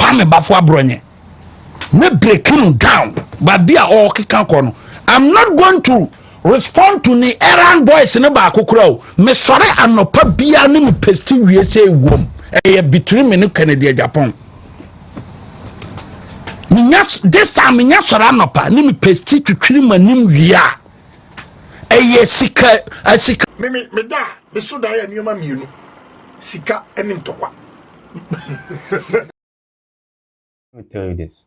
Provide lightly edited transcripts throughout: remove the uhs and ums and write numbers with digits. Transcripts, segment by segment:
Kwame bafoe Abronye. Me breaking down, but they are all kicking corner. I'm not going to respond to the errand boys in the back of crow. Me sorry, I'm not pabia ni me pesti we say wom. Between me no Kennedy Agyapong. This time me sorry no pa ni me pesti to twiri manim wia. Sika asika. Me da me so da ya nioma mienu. Sika enim tokwa. Let me tell you this.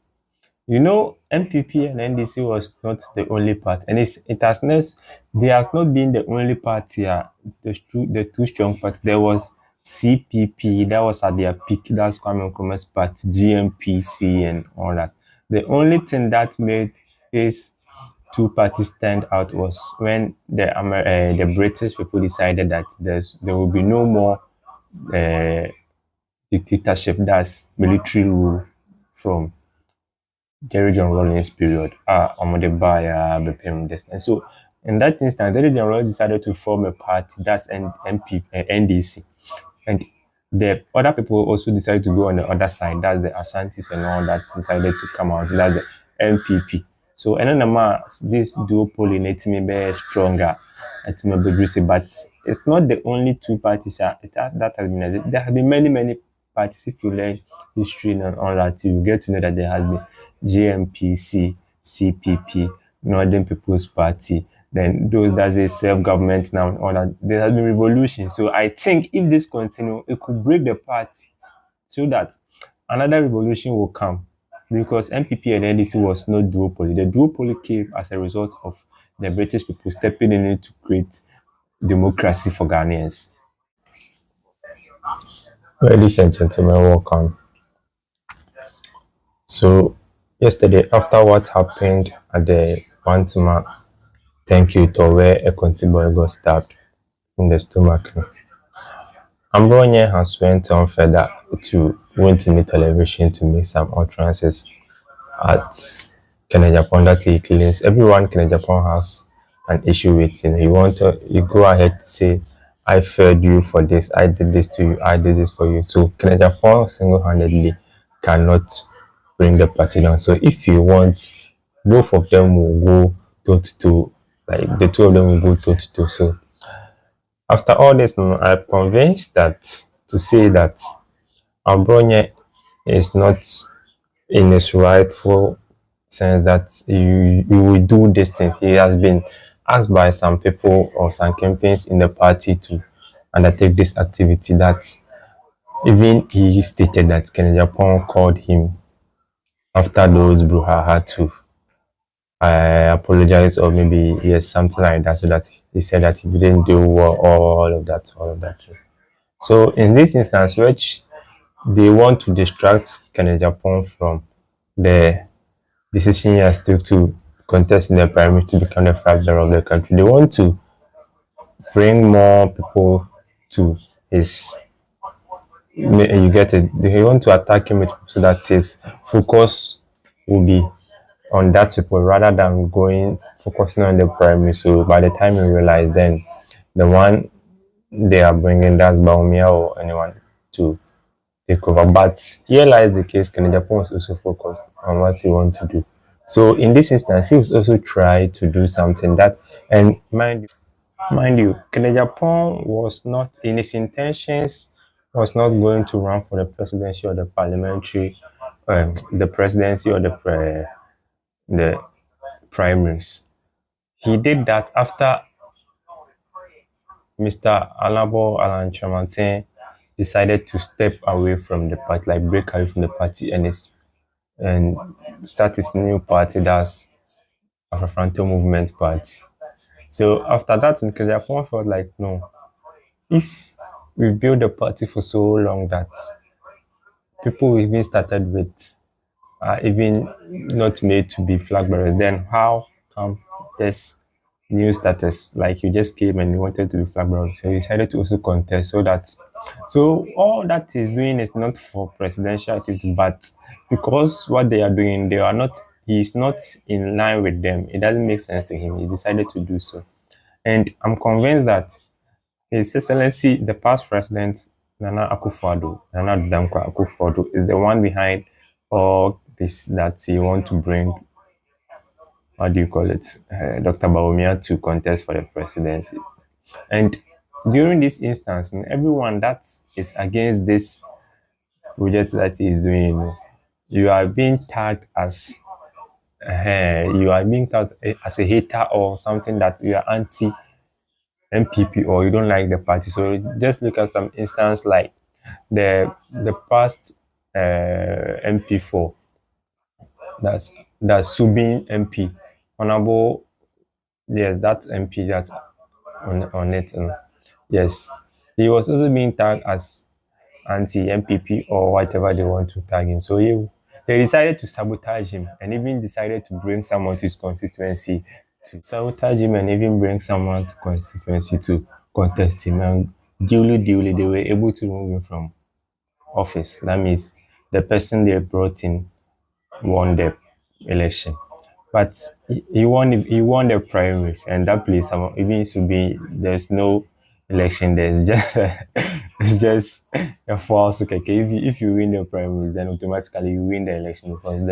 You know, MPP and NDC was not the only party, and they has not been the only party. The two strong parties. There was CPP, that was at their peak. That's Kwame Nkrumah's party, GMPC, and all that. The only thing that made these two parties stand out was when the British people decided that there will be no more dictatorship, that's military rule from Devision Rawlings period. And so in that instance, Devision Rawlings decided to form a party, that's NDC. And the other people also decided to go on the other side, that's the Ashantis and all that decided to come out, that's the MPP. So and then this duopoly needs me be stronger at but it's not the only two parties that has been. There have been many parties. If you learn history and all that, you get to know that there has been GMPC, CPP, Northern People's Party, then those that say self-government now and all that. There has been revolution. So I think if this continues, it could break the party so that another revolution will come. Because MPP and NDC was not duopoly. The duopoly came as a result of the British people stepping in to create democracy for Ghanaians. Ladies and gentlemen, welcome. So, yesterday, after what happened at the Pantuma thank you to where a country boy got stabbed in the stomach, Abronye has went on further to went to the television to make some utterances at Kennedy Agyapong that he claims everyone Kennedy Agyapong has an issue with him. You go ahead to say, I failed you for this, I did this to you, I did this for you. So Kennedy Agyapong single-handedly cannot bring the party down. So if you want, both of them will go toe-to-toe, like the two of them will go toe-to-toe. So after all this, I'm convinced that to say that Abronye is not in his rightful sense that you will do this thing. He has been asked by some people or some campaigns in the party to undertake this activity that even he stated that Kennedy Agyapong called him after those brouhaha to apologize or maybe yes, something like that, so that he said that he didn't do all of that. So in this instance, which they want to distract Kennedy Agyapong from the decision he has took to contest in the primary to become the flag bearer of the country. They want to bring more people to his. You get it. They want to attack him so that his focus will be on that people rather than focusing on the primary. So by the time you realize, then the one they are bringing, that's Bafoe or anyone to take over. But here lies the case. Kennedy Agyapong was also focused on what he wants to do. So in this instance, he was also trying to do something that, and mind you, Kennedy Agyapong was not in his intentions, was not going to run for the presidency or the parliamentary, the presidency or the primaries. He did that after Mr. Alan Kyeremanten decided to step away from the party, like break away from the party and start his new party, that's Afro-Frontier Movement Party. So after that, Kennedy Agyapong felt like, no, if we built the party for so long that people we even started with are even not made to be flag bearers, then how come this new status, like you just came and you wanted to be flag bearer? So he decided to also contest, so all that he's doing is not for presidential activity, but because what they are doing, he's not in line with them. It doesn't make sense to him. He decided to do so. And I'm convinced that His Excellency, the past president, Nana Danko Akufo-Addo, is the one behind or this that he want to bring, what do you call it, Dr. Bawumia to contest for the presidency. And during this instance, everyone that is against this project that he is doing, you are being tagged as you are being tagged as a hater or something, that you are anti MPP or you don't like the party. So just look at some instance like the past MP4, that's Subin MP, Honorable, yes, that's MP that's on it. Yes, he was also being tagged as anti-MPP or whatever they want to tag him. So they decided to sabotage him and even decided to bring someone to his constituency to sabotage him and even bring someone to constituency to contest him. And duly, they were able to remove him from office. That means the person they brought in won the election. But he won the primaries, and that place even to be there's no election. There's just it's just a false okay. If you win the primaries, then automatically you win the election, because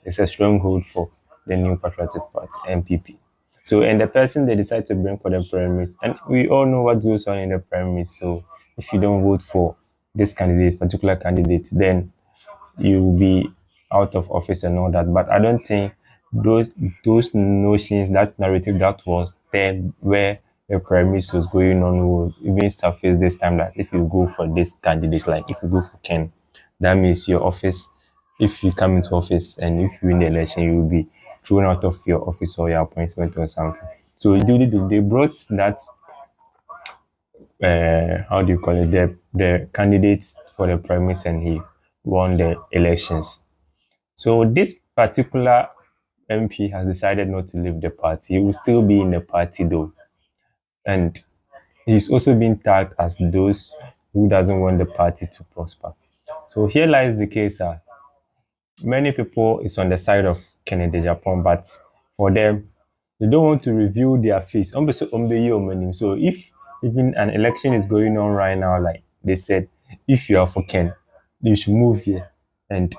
there's a stronghold for the new patriotic party MPP. So, and the person they decide to bring for the primaries, and we all know what goes on in the primaries. So if you don't vote for this particular candidate, then you will be out of office and all that. But I don't think those notions, that narrative that was there where the premise was going on, will even surface this time, that if you go for this candidate, like if you go for Ken, that means your office, if you come into office and if you win the election, you will be thrown out of your office or your appointment or something. So they brought that how do you call it, the candidates for the premise, and he won the elections. So this particular MP has decided not to leave the party. He will still be in the party though. And he's also been tagged as those who doesn't want the party to prosper. So here lies the case. Many people is on the side of Kennedy Agyapong, but for them, they don't want to reveal their face. So if even an election is going on right now, like they said, if you are for Ken, you should move here. And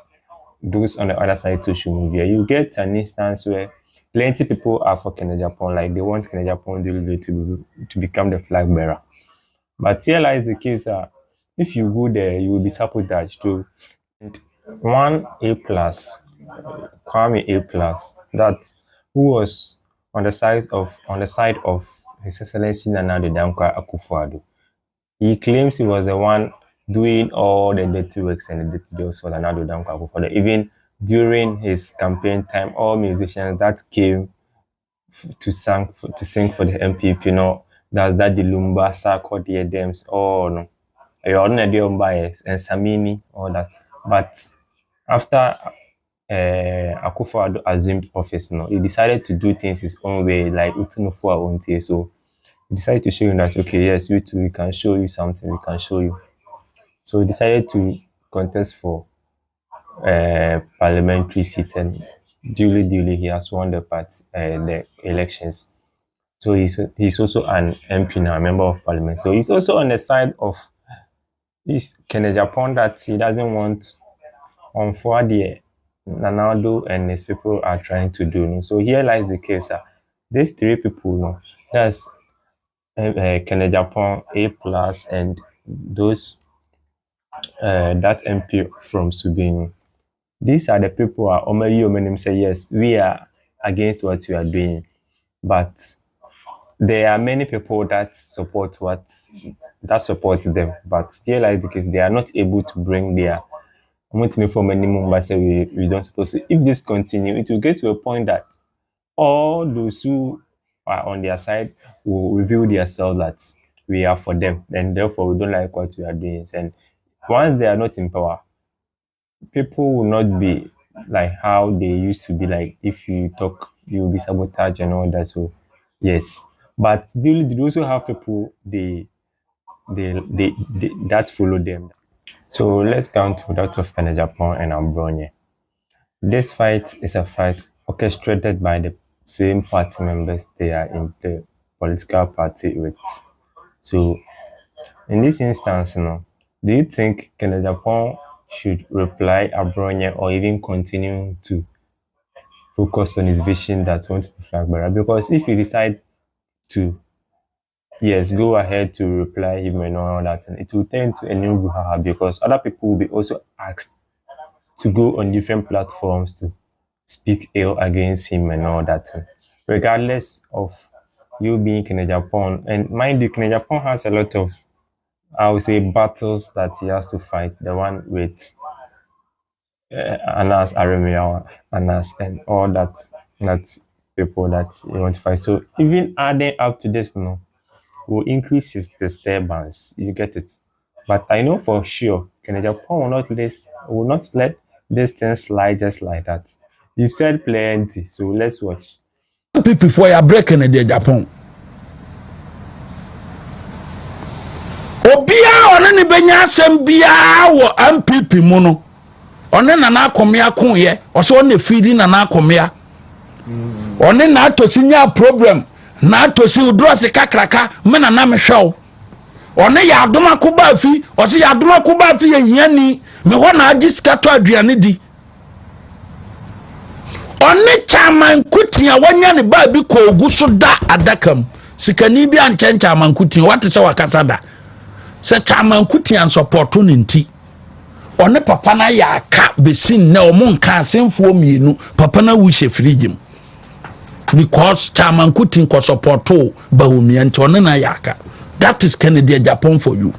those on the other side too should move here. You get an instance where plenty people are for Kennedy Agyapong, like they want Kennedy Agyapong to become the flag bearer. But here lies the case. If you go there, you will be sabotaged too. And one A plus, Kwame A plus, that who was on the side of His Excellency Nana Danko Akufo-Addo. He claims he was the one doing all the dirty works and the dirty jobs for Nana Danko Akufo-Addo. Even during his campaign time, all musicians that came to sing for the MPP, that's that the Lumba, Sako, the Edems, all no. And Samini, all that. But after Akufo-Addo assumed office, he decided to do things his own way, like Utunufo Awontie. So he decided to show him that, okay, yes, we too, we can show you something, we can show you. So he decided to contest for parliamentary seat, and duly he has won the elections. So he's also an MP now, a member of parliament. So he's also on the side of this Kennedy Agyapong, that he doesn't want on for the Nanado and his people are trying to do. So here lies the case. These three people, that's Kennedy Agyapong, A plus, and those that MP from Subin. These are the people who Omeyi say, yes, we are against what you are doing. But there are many people that support them. But still, like the case, they are not able to bring their for minimum by say we don't suppose to. If this continue, it will get to a point that all those who are on their side will reveal themselves that we are for them, and therefore we don't like what we are doing. And once they are not in power, people will not be like how they used to be. Like if you talk, you will be sabotaged and all that. So yes, but they also have people they that follow them. So let's come to that of Kennedy Agyapong and Abronye. This fight is a fight orchestrated by the same party members they are in the political party with. So in this instance, do you think Kennedy Agyapong should reply Abronye or even continue to focus on his vision that wants to be flag bearer. Because if you decide to, yes, go ahead to reply him and all that, and it will turn to a new brouhaha because other people will be also asked to go on different platforms to speak ill against him and all that, regardless of you being Kennedy Agyapong. And mind you, Kennedy Agyapong has a lot of, I would say, battles that he has to fight. The one with Anas Aremia, Anas, and all that people that he want to fight. So even adding up to this now will increase his disturbance. You get it? But I know for sure Kennedy Agyapong will not let this thing slide just like that. You've said plenty, so let's watch. People for your break Kennedy Agyapong. Obia one ne benya asem bia wo MPP mu no. One na na akomia konye, o so ne feedi na na akomia. One na atosi nya problem, na atosi udrosi kakraka, me na na mehwew. One ya adoma ko ba fi, o se ya adoma ko ba fi yehiani, me ho na agi sika to aduane di. One chairman kutia wanya ne ba bi ko ogu so da adakam. Sikani bi anchen chairman kutia, what is our kasada? Se chairman kutia support no nti. One papa na ya aka besin na omo nka asemfo mienu papa na wu hye frigim because chairman kutin ko support ba omia nti one na ya aka. That is Kennedy Agyapong for you.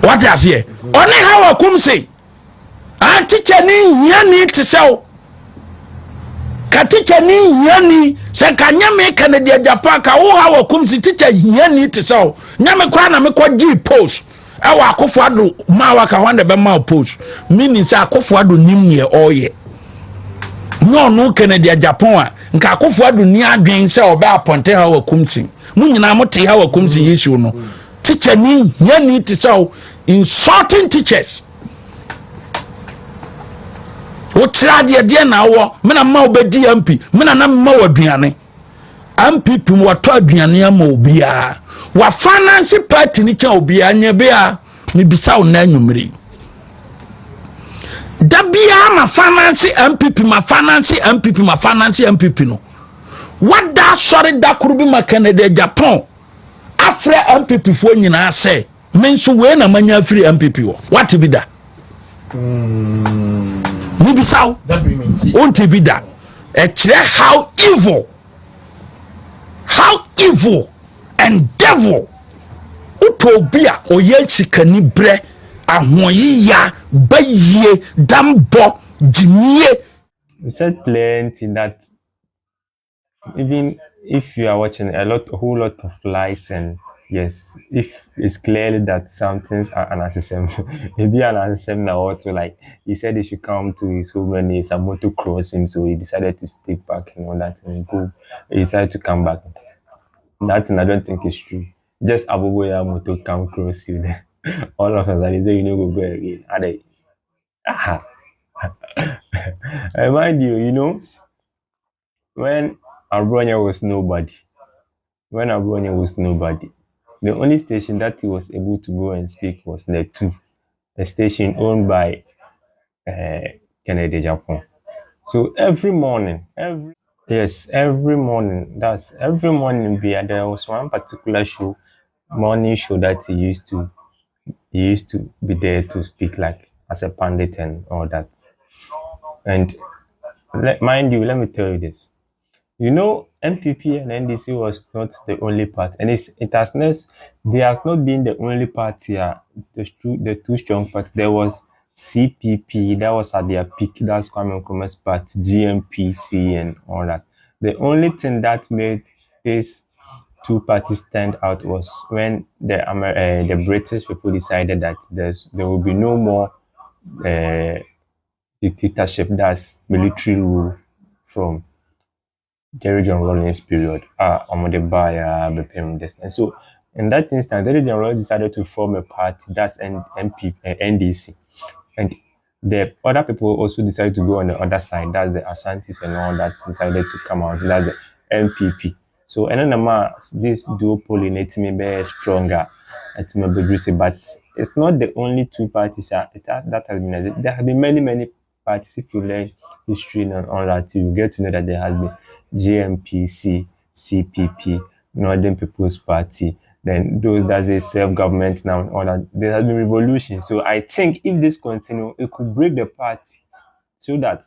What is here? One how akum say teacher ni yani to sell ka teacher ni yani se ka nyame Kennedy Agyapong ka wo how akum say teacher yani to sell nyame kwa na me kwa gi post awa akofo ado ma waka hwande be ma post meaning say akofo ado nim ye oye no Kennedy Agyapong a nka akofo ado ni adwen say obe aponte ha wakumsi mu nyina mote ha wakumsi issue no teacher ni yani to sell insulting teachers o trade de na wo me na ma obedi MP me na ma waduane MPP mo wato aduane ama obia wa finance party ni cha obia nya bia ni bisa na anwumre da bia ma finance MPP no wada sorry da kurubi ma Kennedy Agyapong afre MPP fo nyina ase menso we na manya free MPP wo what be da ni bisa on TV da e kire how evil and devil utobia oye sikani bre ahoyi ya baye dambo jimie. We said plenty that even if you are watching a whole lot of likes, and yes, if it's clearly that some things are unnecessary, maybe unnecessary now also, like he said he should come to his home and it's a motor crossing, so he decided to stay back and all that and go. He decided to come back. That thing I don't think is true. Just Aboboya motor come cross you there. All of us are say you know go again. Are they? I mind you know, when Abronye was nobody, the only station that he was able to go and speak was Net 2, a station owned by Kennedy Agyapong. So every morning, there was one particular morning show that he used to be there to speak like as a pundit and all that. And mind you, let me tell you this. You know, MPP and NDC was not the only party, and there has not been the only party. The two strong parties. There was CPP, that was at their peak. That's Kwame Nkrumah's party, GMPC, and all that. The only thing that made these two parties stand out was when the British people decided that there will be no more dictatorship, that's military rule from Devision Rawlings period. And so in that instance, Devision Rawlings decided to form a party, that's NDC. And the other people also decided to go on the other side, that's the Ashantis and all that decided to come out, that's the MPP. So and then this duopoly made me very stronger. at Mabedrisi, but it's not the only two parties that has been. There have been many parties. If you learn history and all that, you get to know that there has been JMPC, CPP, Northern People's Party. Then those that say self-government now and all that. There has been revolution. So I think if this continues, it could break the party so that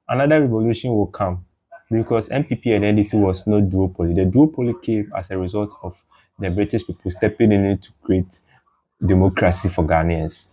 another revolution will come, because MPP and NDC was not duopoly. The duopoly came as a result of the British people stepping in to create democracy for Ghanaians.